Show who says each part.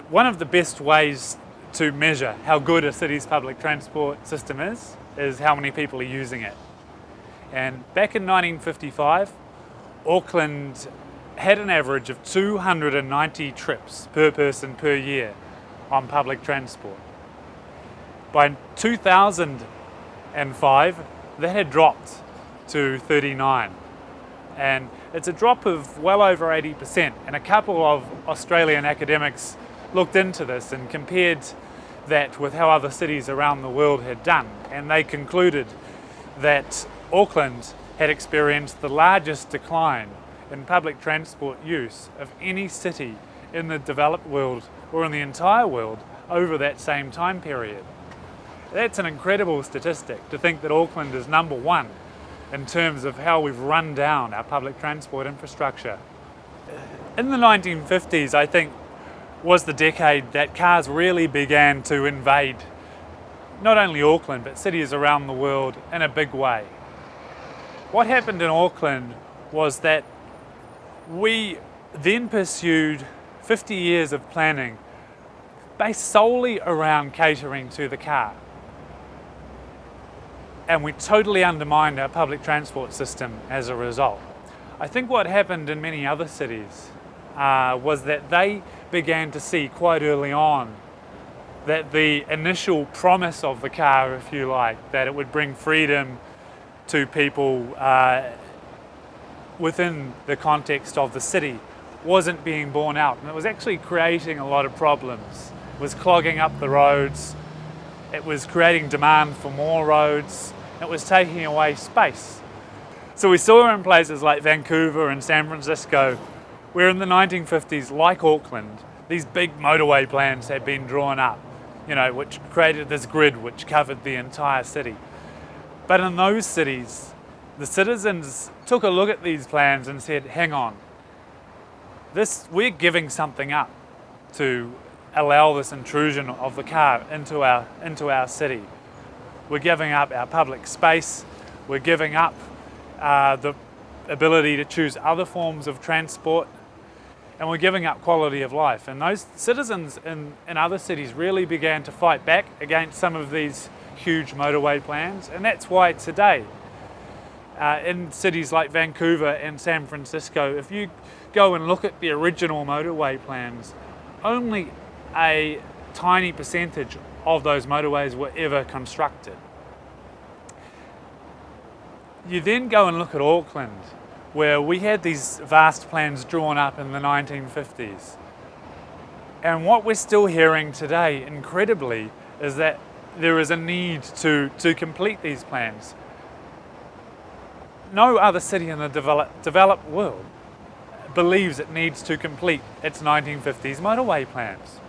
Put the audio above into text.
Speaker 1: One of the best ways to measure how good a city's public transport system is how many people are using it. And back in 1955, Auckland had an average of 290 trips per person per year on public transport. By 2005, that had dropped to 39. And it's a drop of well over 80%. And a couple of Australian academics looked into this and compared that with how other cities around the world had done. And they concluded that Auckland had experienced the largest decline in public transport use of any city in the developed world or in the entire world over that same time period. That's an incredible statistic, to think that Auckland is number one in terms of how we've run down our public transport infrastructure. In the 1950s, I think, was the decade that cars really began to invade not only Auckland but cities around the world in a big way. What happened in Auckland was that we then pursued 50 years of planning based solely around catering to the car. And we totally undermined our public transport system as a result. I think what happened in many other cities was that they began to see quite early on that the initial promise of the car, if you like, that it would bring freedom to people within the context of the city, wasn't being borne out. And it was actually creating a lot of problems. It was clogging up the roads, it was creating demand for more roads, it was taking away space. So we saw in places like Vancouver and San Francisco, where in the 1950s, like Auckland, these big motorway plans had been drawn up, which created this grid which covered the entire city. But in those cities, the citizens took a look at these plans and said, hang on, we're giving something up to allow this intrusion of the car into our city. We're giving up our public space, we're giving up the ability to choose other forms of transport, and we're giving up quality of life. And those citizens in other cities really began to fight back against some of these huge motorway plans, and that's why today, in cities like Vancouver and San Francisco, if you go and look at the original motorway plans, only a tiny percentage of those motorways were ever constructed. You then go and look at Auckland, where we had these vast plans drawn up in the 1950s. And what we're still hearing today, incredibly, is that there is a need to complete these plans. No other city in the developed world believes it needs to complete its 1950s motorway plans.